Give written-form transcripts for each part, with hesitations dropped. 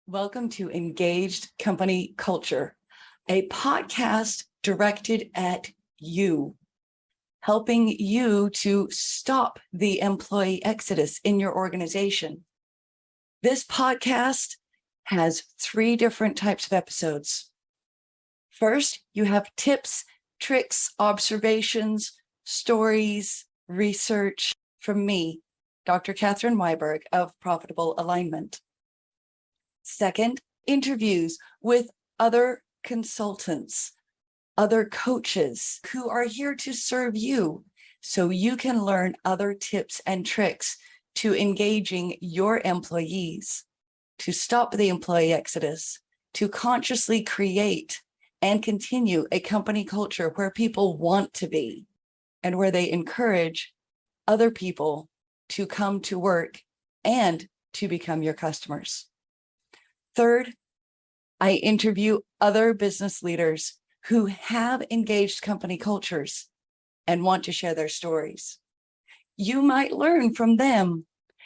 Welcome to Engaged Company Culture, a podcast directed at you, helping you to stop the employee exodus in your organization. This podcast has 3 different types of episodes. First, you have tips, tricks, observations, stories, research from me, Dr. Catherine Weiberg of Profitable Alignment. Second, interviews with other consultants, other coaches who are here to serve you so you can learn other tips and tricks to engaging your employees, to stop the employee exodus, to consciously create and continue a company culture where people want to be and where they encourage other people to come to work and to become your customers. Third, I interview other business leaders who have engaged company cultures and want to share their stories. You might learn from them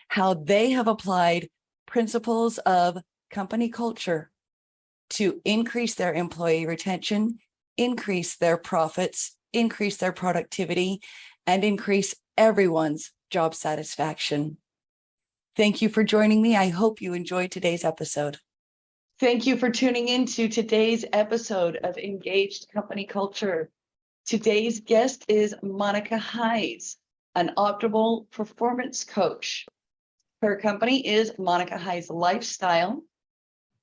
how they have applied principles of company culture to increase their employee retention, increase their profits, increase their productivity, and increase everyone's job satisfaction. Thank you for joining me. I hope you enjoyed today's episode. Thank you for tuning in to today's episode of Engaged Company Culture. Today's guest is Monica Heiz, an optimal performance coach. Her company is Monica Heiz Lifestyle.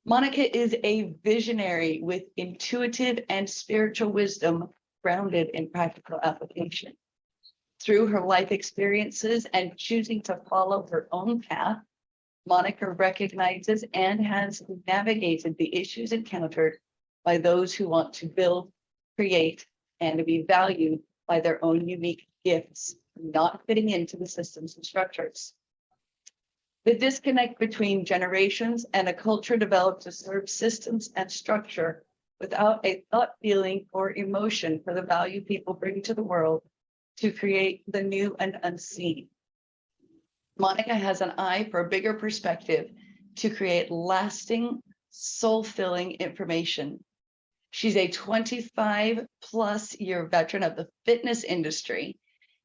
Monica is a visionary with intuitive and spiritual wisdom grounded in practical application. Through her life experiences and choosing to follow her own path, Monica recognizes and has navigated the issues encountered by those who want to build, create, and to be valued by their own unique gifts, not fitting into the systems and structures. The disconnect between generations and a culture developed to serve systems and structure without a thought, feeling, or emotion for the value people bring to the world to create the new and unseen. Monica has an eye for a bigger perspective to create lasting, soul-filling information. She's a 25-plus year veteran of the fitness industry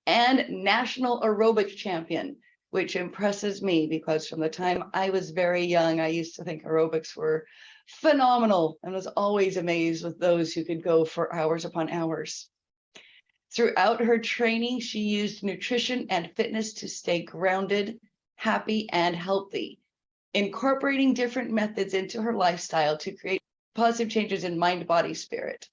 and national aerobic champion, which impresses me because from the time I was very young, I used to think aerobics were phenomenal and was always amazed with those who could go for hours upon hours. Throughout her training, she used nutrition and fitness to stay grounded, happy, and healthy, incorporating different methods into her lifestyle to create positive changes in mind, body, spirit.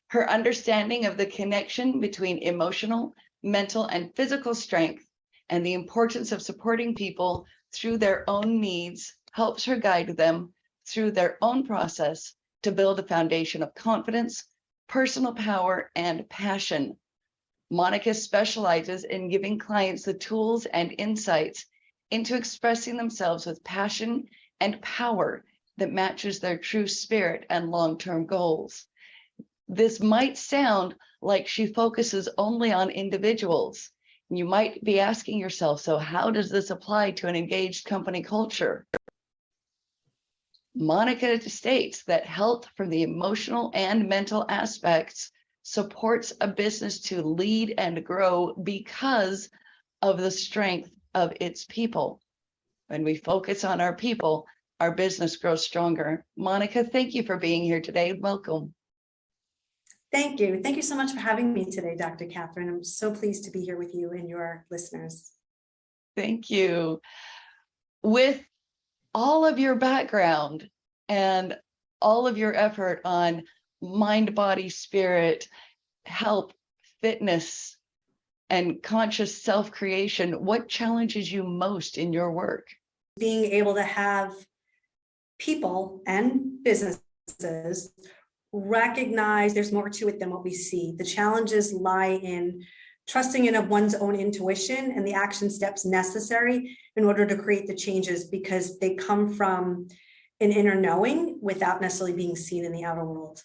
Her understanding of the connection between emotional, mental, and physical strength and the importance of supporting people through their own needs helps her guide them through their own process to build a foundation of confidence, personal power, and passion. Monica specializes in giving clients the tools and insights into expressing themselves with passion and power that matches their true spirit and long-term goals. This might sound like she focuses only on individuals. You might be asking yourself, so how does this apply to an engaged company culture? Monica states that health from the emotional and mental aspects supports a business to lead and grow because of the strength of its people. When we focus on our people, our business grows stronger. Monica, thank you for being here today. Welcome. Thank you. Thank you so much for having me today, Dr. Catherine. I'm so pleased to be here with you and your listeners. Thank you. With all of your background and all of your effort on mind, body, spirit, health, fitness, and conscious self-creation, what challenges you most in your work? Being able to have people and businesses recognize there's more to it than what we see. The challenges lie in trusting in one's own intuition and the action steps necessary in order to create the changes, because they come from an inner knowing without necessarily being seen in the outer world.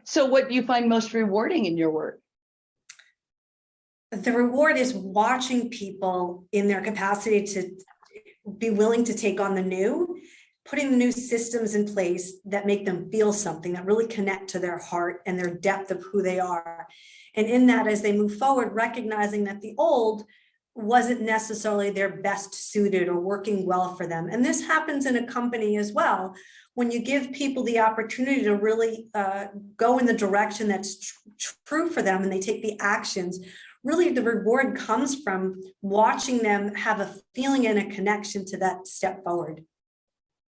So what do you find most rewarding in your work? The reward is watching people in their capacity to be willing to take on the new, putting the new systems in place that make them feel something, that really connect to their heart and their depth of who they are. And in that, as they move forward, recognizing that the old wasn't necessarily their best suited or working well for them. And this happens in a company as well. When you give people the opportunity to really go in the direction that's true for them, and they take the actions, really the reward comes from watching them have a feeling and a connection to that step forward.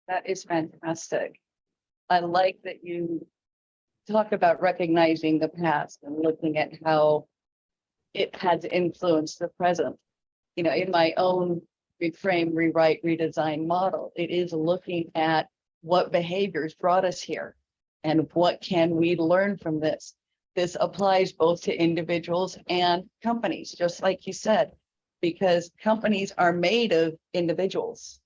That is fantastic. I like that you talk about recognizing the past and looking at how it has influenced the present. You know, in my own reframe, rewrite, redesign model, it is looking at what behaviors brought us here and what can we learn from this. This applies both to individuals and companies, just like you said, because companies are made of individuals.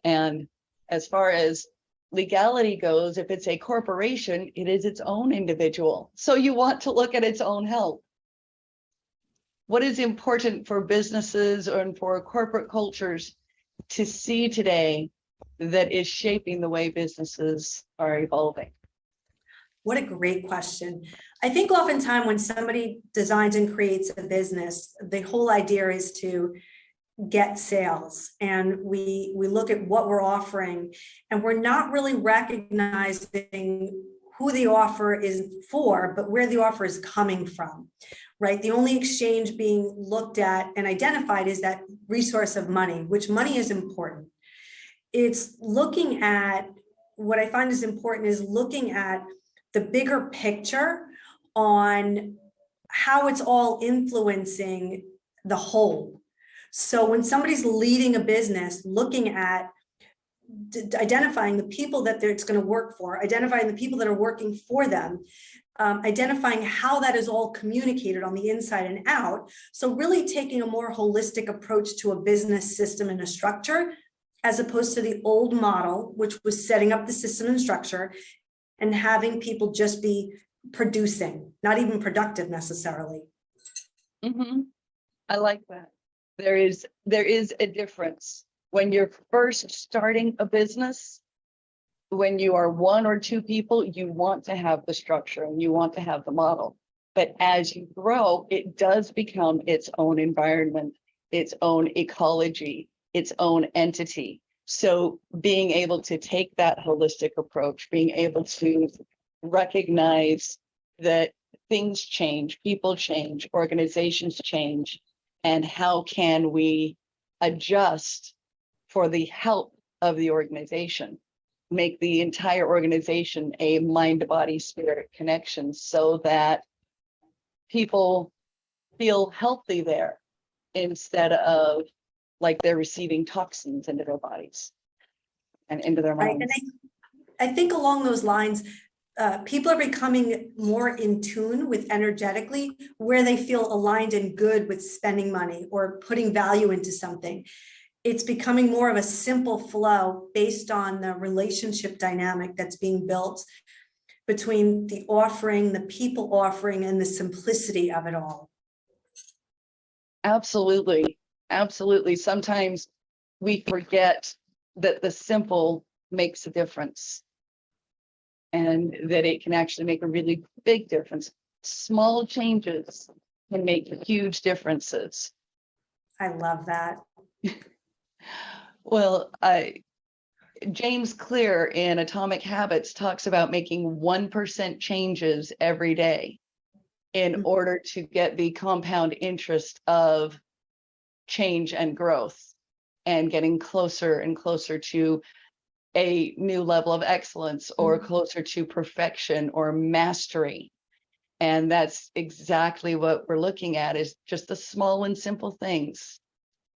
And as far as legality goes, if it's a corporation, it is its own individual. So you want to look at its own health. What is important for businesses and for corporate cultures to see today that is shaping the way businesses are evolving? What a great question. I think oftentimes when somebody designs and creates a business, the whole idea is to get sales, and we look at what we're offering, and we're not really recognizing who the offer is for, but where the offer is coming from, right? The only exchange being looked at and identified is that resource of money, which money is important. It's looking at, what I find is important is looking at the bigger picture on how it's all influencing the whole. So when somebody's leading a business, looking at identifying the people that it's going to work for, identifying the people that are working for them, identifying how that is all communicated on the inside and out. So really taking a more holistic approach to a business system and a structure, as opposed to the old model, which was setting up the system and structure and having people just be producing, not even productive necessarily. Mm-hmm. I like that. There is a difference when you're first starting a business. When you are one or two people, you want to have the structure and you want to have the model. But as you grow, it does become its own environment, its own ecology, its own entity. So being able to take that holistic approach, being able to recognize that things change, people change, organizations change, and how can we adjust for the help of the organization, make the entire organization a mind, body, spirit connection so that people feel healthy there instead of like they're receiving toxins into their bodies and into their minds. Right. And I think along those lines, people are becoming more in tune with energetically where they feel aligned and good with spending money or putting value into something. It's becoming more of a simple flow based on the relationship dynamic that's being built between the offering, the people offering, and the simplicity of it all. Absolutely. Absolutely. Sometimes we forget that the simple makes a difference and that it can actually make a really big difference. Small changes can make huge differences. I love that. Well, James Clear in Atomic Habits talks about making 1% changes every day in order to get the compound interest of change and growth and getting closer and closer to a new level of excellence or closer to perfection or mastery. And that's exactly what we're looking at, is just the small and simple things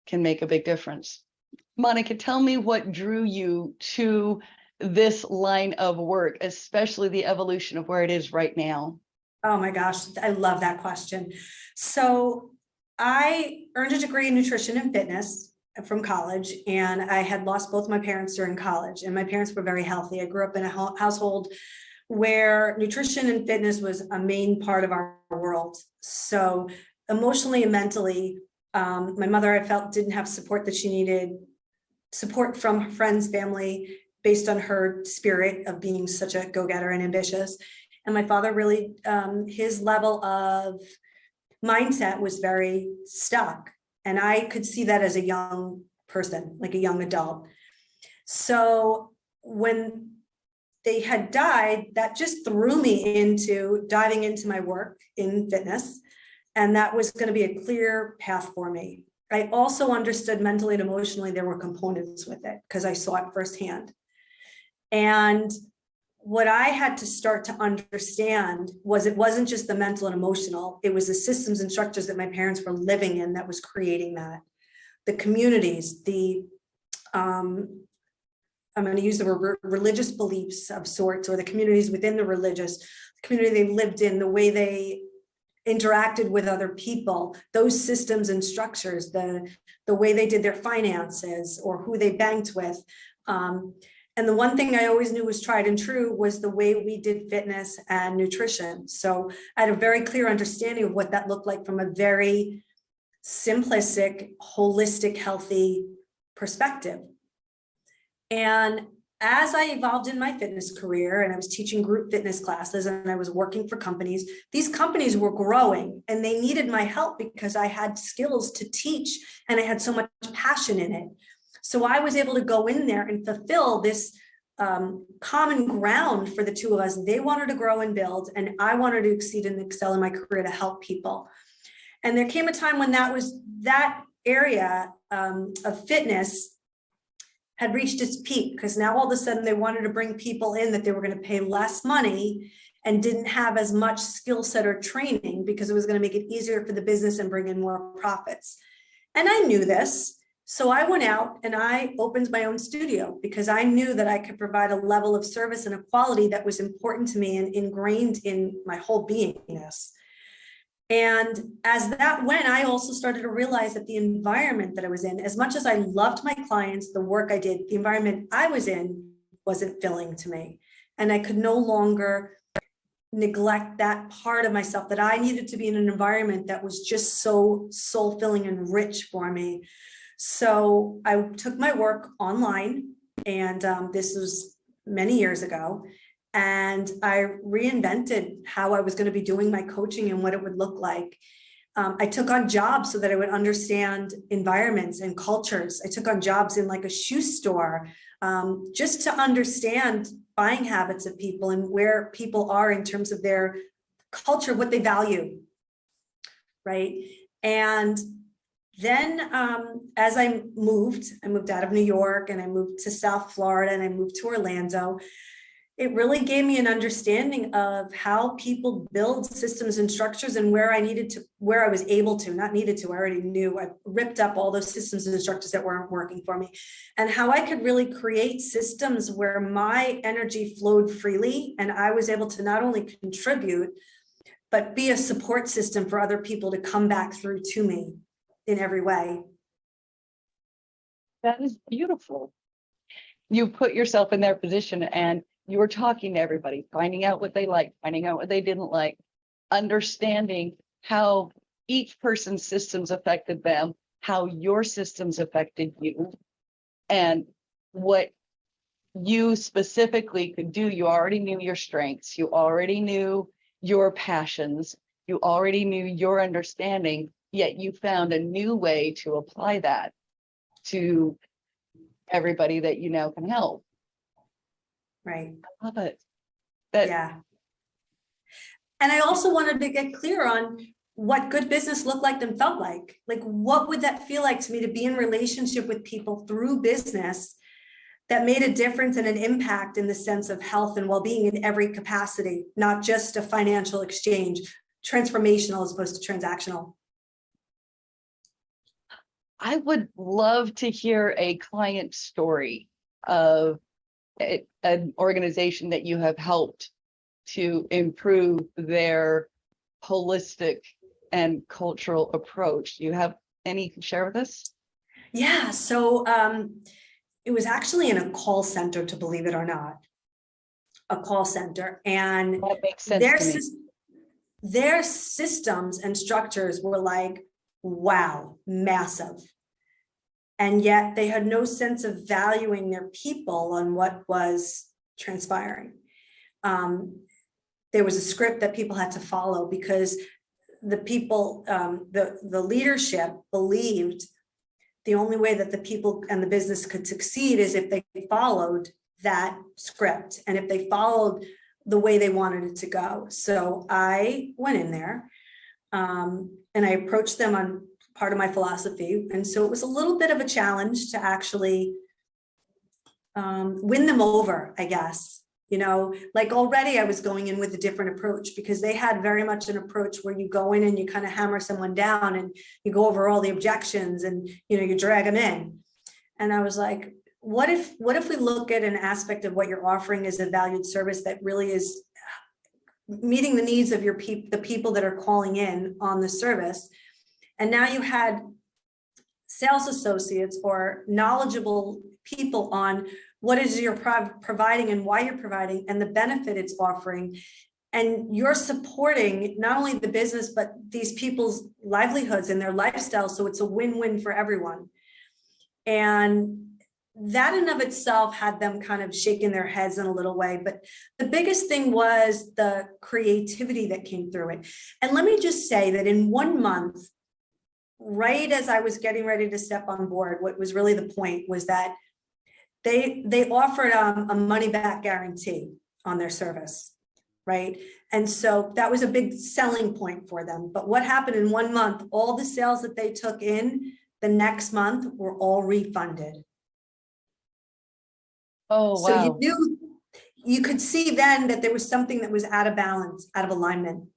can make a big difference. Monica, tell me what drew you to this line of work, especially the evolution of where it is right now. Oh my gosh, I love that question. So I earned a degree in nutrition and fitness from college, and I had lost both my parents during college, and my parents were very healthy. I grew up in a household where nutrition and fitness was a main part of our world. So emotionally and mentally, my mother, I felt, didn't have support that she needed support from friends, family, based on her spirit of being such a go-getter and ambitious. And my father really, his level of mindset was very stuck. And I could see that as a young person, like a young adult. So when they had died, that just threw me into diving into my work in fitness. And that was going to be a clear path for me. I also understood mentally and emotionally there were components with it because I saw it firsthand. And what I had to start to understand was it wasn't just the mental and emotional, it was the systems and structures that my parents were living in that was creating that. The communities, I'm going to use the word religious beliefs of sorts, or the communities within the religious community they lived in, the way they interacted with other people, those systems and structures, the way they did their finances or who they banked with. And the one thing I always knew was tried and true was the way we did fitness and nutrition. So I had a very clear understanding of what that looked like from a very simplistic, holistic, healthy perspective. And as I evolved in my fitness career and I was teaching group fitness classes and I was working for companies, these companies were growing and they needed my help because I had skills to teach and I had so much passion in it. So I was able to go in there and fulfill this common ground for the two of us. They wanted to grow and build, and I wanted to exceed and excel in my career to help people. And there came a time when that area of fitness had reached its peak, because now all of a sudden they wanted to bring people in that they were going to pay less money and didn't have as much skill set or training because it was going to make it easier for the business and bring in more profits. And I knew this. So I went out and I opened my own studio because I knew that I could provide a level of service and a quality that was important to me and ingrained in my whole beingness. And as that went, I also started to realize that the environment that I was in, as much as I loved my clients, the work I did, the environment I was in wasn't filling to me. And I could no longer neglect that part of myself, that I needed to be in an environment that was just so soul-filling and rich for me. So I took my work online, and this was many years ago, and I reinvented how I was going to be doing my coaching and what it would look like. I took on jobs so that I would understand environments and cultures. I took on jobs in like a shoe store, just to understand buying habits of people and where people are in terms of their culture, what they value, right? And then as I moved out of New York and I moved to South Florida and I moved to Orlando. It really gave me an understanding of how people build systems and structures and where I was able to, not needed to, I already knew. I ripped up all those systems and structures that weren't working for me, and how I could really create systems where my energy flowed freely and I was able to not only contribute, but be a support system for other people to come back through to me in every way. That is beautiful. You put yourself in their position and you were talking to everybody, finding out what they liked, finding out what they didn't like, understanding how each person's systems affected them, how your systems affected you, and what you specifically could do. You already knew your strengths, you already knew your passions, you already knew your understanding, yet you found a new way to apply that to everybody that you now can help. Right. I love it. Yeah. And I also wanted to get clear on what good business looked like and felt like. Like, what would that feel like to me to be in relationship with people through business that made a difference and an impact in the sense of health and well-being in every capacity, not just a financial exchange, transformational as opposed to transactional. I would love to hear a client story of an organization that you have helped to improve their holistic and cultural approach. Do you have any to share with us? Yeah, so it was actually in a call center, to believe it or not, a call center, and That makes sense to me. Their systems and structures were like, wow, massive. And yet they had no sense of valuing their people on what was transpiring. There was a script that people had to follow because the people, the leadership believed the only way that the people and the business could succeed is if they followed that script and if they followed the way they wanted it to go. So I went in there and I approached them on part of my philosophy. And so it was a little bit of a challenge to actually win them over, I guess. You know, like already I was going in with a different approach because they had very much an approach where you go in and you kind of hammer someone down and you go over all the objections and, you know, you drag them in. And I was like, what if we look at an aspect of what you're offering as a valued service that really is meeting the needs of your the people that are calling in on the service. And now you had sales associates or knowledgeable people on what it is you're providing and why you're providing and the benefit it's offering. And you're supporting not only the business, but these people's livelihoods and their lifestyle. So it's a win-win for everyone. And that in of itself had them kind of shaking their heads in a little way. But the biggest thing was the creativity that came through it. And let me just say that in 1 month, right as I was getting ready to step on board, what was really the point was that they offered a money back guarantee on their service, right? And so that was a big selling point for them. But what happened in 1 month, all the sales that they took in the next month were all refunded. Oh, So wow. you could see then that there was something that was out of balance, out of alignment.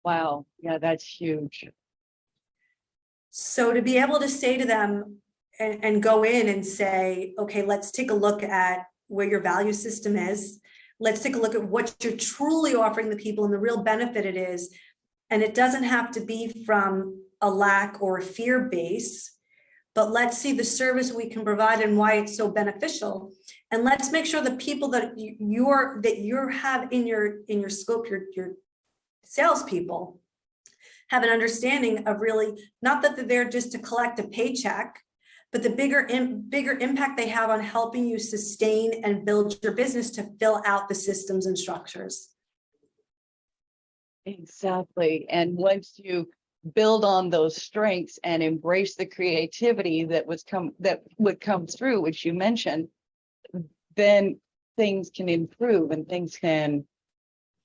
Wow. Yeah, that's huge. So to be able to say to them and go in and say, okay, let's take a look at where your value system is. Let's take a look at what you're truly offering the people and the real benefit it is. And it doesn't have to be from a lack or a fear base, but let's see the service we can provide and why it's so beneficial. And let's make sure the people that you have in your scope, your salespeople, have an understanding of really not that they're there just to collect a paycheck, but the bigger impact they have on helping you sustain and build your business to fill out the systems and structures. Exactly. And once you build on those strengths and embrace the creativity that would come through, which you mentioned, then things can improve and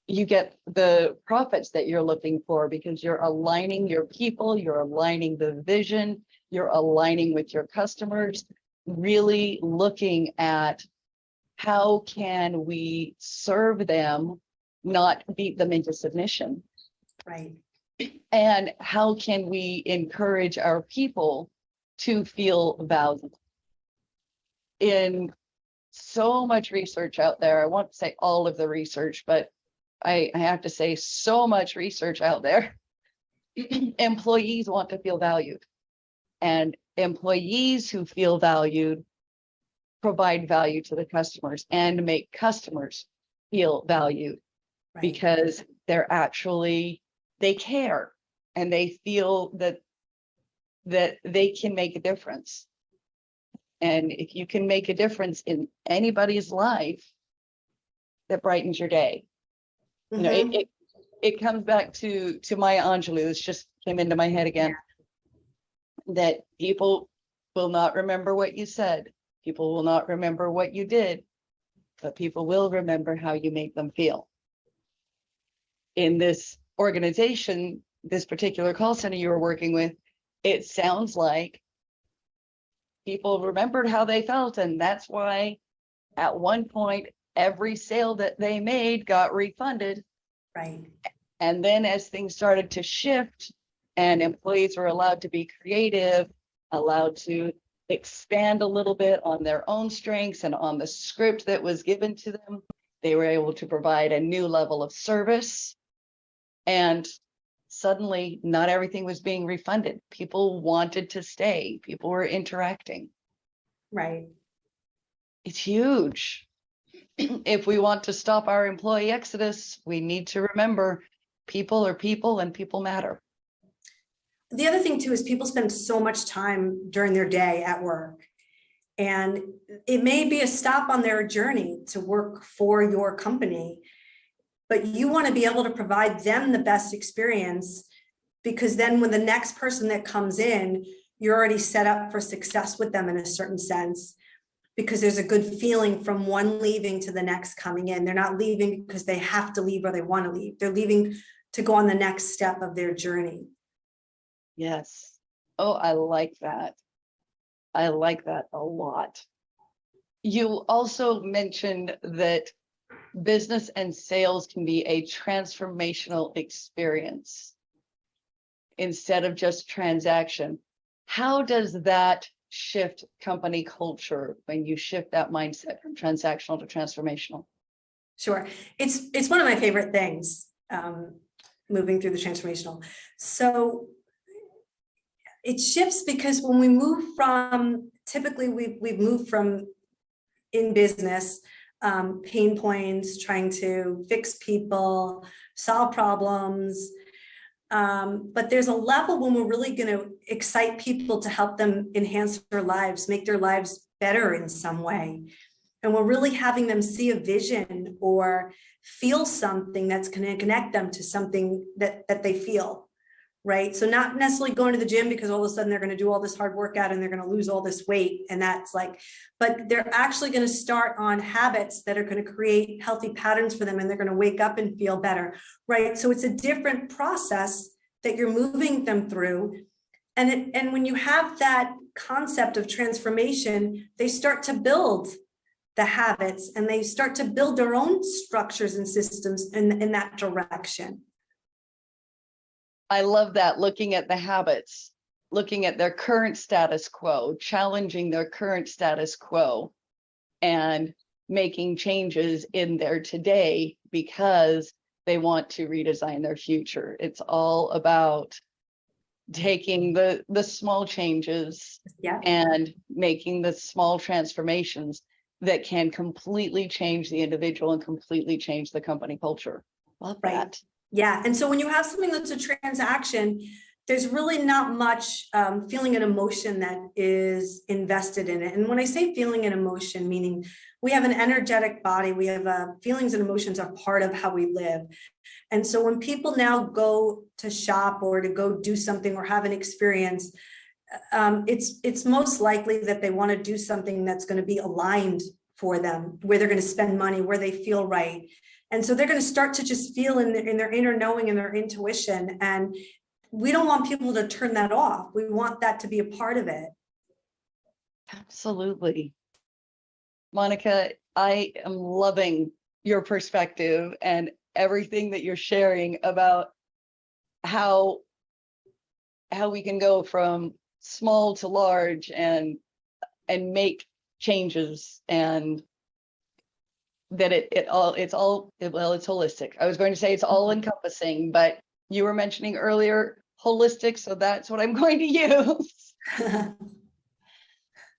you get the profits that you're looking for because you're aligning your people, you're aligning the vision, you're aligning with your customers, really looking at how can we serve them, not beat them into submission. Right. And how can we encourage our people to feel valued? In so much research out there, I won't say all of the research, but I have to say so much research out there. Employees want to feel valued, and employees who feel valued provide value to the customers and make customers feel valued, Right. because they care and they feel that they can make a difference. And if you can make a difference in anybody's life, that brightens your day. You know, it comes back to Maya Angelou. This just came into my head again. That people will not remember what you said. People will not remember what you did, but people will remember how you make them feel. In this organization, this particular call center you were working with, it sounds like people remembered how they felt, and that's why at one point every sale that they made got refunded. Right. And then as things started to shift and employees were allowed to be creative, allowed to expand a little bit on their own strengths and on the script that was given to them, they were able to provide a new level of service. And suddenly not everything was being refunded. People wanted to stay. People were interacting. Right. It's huge. If we want to stop our employee exodus, we need to remember people are people and people matter. the other thing too is people spend so much time during their day at work. And it may be a stop on their journey to work for your company, but you want to be able to provide them the best experience, because then when the next person that comes in, you're already set up for success with them in a certain sense, because there's a good feeling from one leaving to the next coming in. They're not leaving because they have to leave or they want to leave. They're leaving to go on the next step of their journey. Yes. Oh, I like that. I like that a lot. You also mentioned that business and sales can be a transformational experience instead of just transaction. How does that shift company culture when you shift that mindset from transactional to transformational? Sure. It's one of my favorite things, moving through the transformational. So it shifts because when we move from, typically we've moved from in business, pain points, trying to fix people, solve problems. But there's a level when we're really going to excite people to help them enhance their lives, make their lives better in some way. And we're really having them see a vision or feel something that's going to connect them to something that they feel, right? So not necessarily going to the gym because all of a sudden they're going to do all this hard workout and they're going to lose all this weight. And that's like, but they're actually going to start on habits that are going to create healthy patterns for them. And they're going to wake up and feel better, right? So it's a different process that you're moving them through. And when you have that concept of transformation, they start to build the habits and they start to build their own structures and systems in that direction. I love that, looking at the habits, looking at their current status quo, challenging their current status quo, and making changes in their today because they want to redesign their future. It's all about taking the small changes, Yeah, and making the small transformations that can completely change the individual and completely change the company culture. Love right. that. Yeah. And so when you have something that's a transaction, there's really not much feeling and emotion that is invested in it. And when I say feeling and emotion, meaning we have an energetic body, we have feelings and emotions are part of how we live. And so when people now go to shop or to go do something or have an experience, it's most likely that they want to do something that's going to be aligned for them, where they're going to spend money, where they feel right. And so they're going to start to just feel in their inner knowing and their intuition. And we don't want people to turn that off. We want that to be a part of it. Absolutely. Monica, I am loving your perspective and everything that you're sharing about how we can go from small to large and make changes, and that it's holistic. I was going to say it's all encompassing, but you were mentioning earlier holistic, so that's what I'm going to use.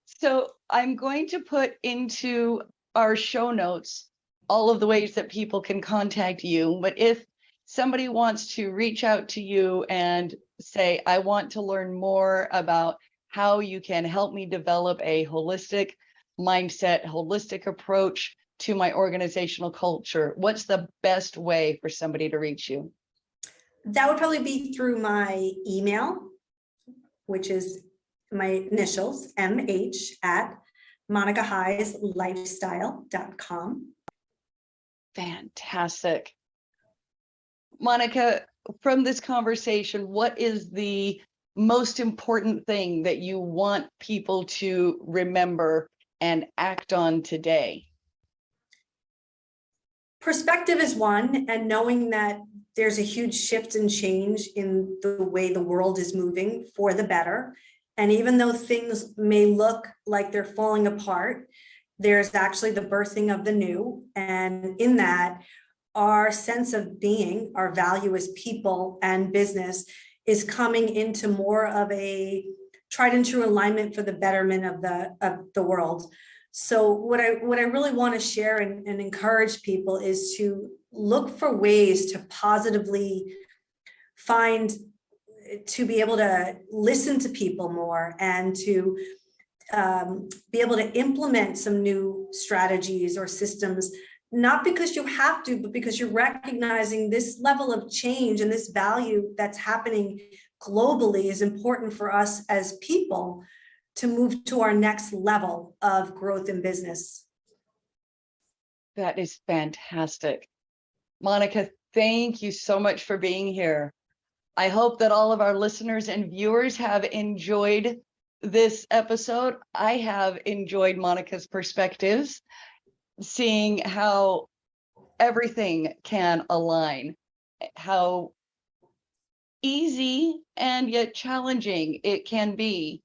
So I'm going to put into our show notes all of the ways that people can contact you. But if somebody wants to reach out to you and say, I want to learn more about how you can help me develop a holistic mindset, holistic approach to my organizational culture, what's the best way for somebody to reach you? That would probably be through my email, which is my initials, mh@monicaheislifestyle.com. Fantastic. Monica, from this conversation, what is the most important thing that you want people to remember and act on today? Perspective is one, and knowing that there's a huge shift and change in the way the world is moving for the better. And even though things may look like they're falling apart, there's actually the birthing of the new. And in that, our sense of being, our value as people and business is coming into more of a tried and true alignment for the betterment of the world. So what I really want to share and encourage people is to look for ways to positively find to be able to listen to people more and to be able to implement some new strategies or systems, not because you have to, but because you're recognizing this level of change and this value that's happening globally is important for us as people to move to our next level of growth in business. That is fantastic. Monica, thank you so much for being here. I hope that all of our listeners and viewers have enjoyed this episode. I have enjoyed Monica's perspectives, seeing how everything can align, how easy and yet challenging it can be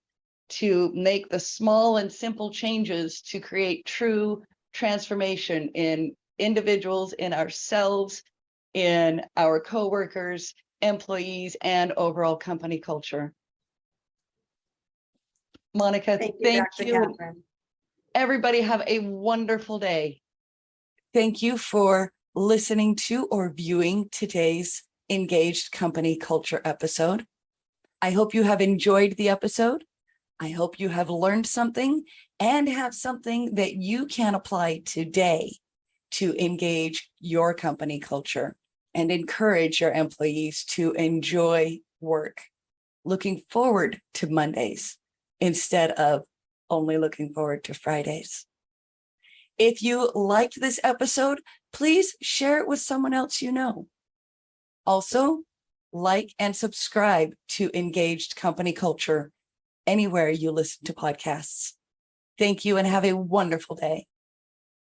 to make the small and simple changes to create true transformation in individuals, in ourselves, in our coworkers, employees, and overall company culture. Monica, thank Dr. you. Catherine. Everybody have a wonderful day. Thank you for listening to or viewing today's Engaged Company Culture episode. I hope you have enjoyed the episode. I hope you have learned something and have something that you can apply today to engage your company culture and encourage your employees to enjoy work, looking forward to Mondays instead of only looking forward to Fridays. If you liked this episode, please share it with someone else you know. Also, like and subscribe to Engaged Company Culture anywhere you listen to podcasts. Thank you and have a wonderful day.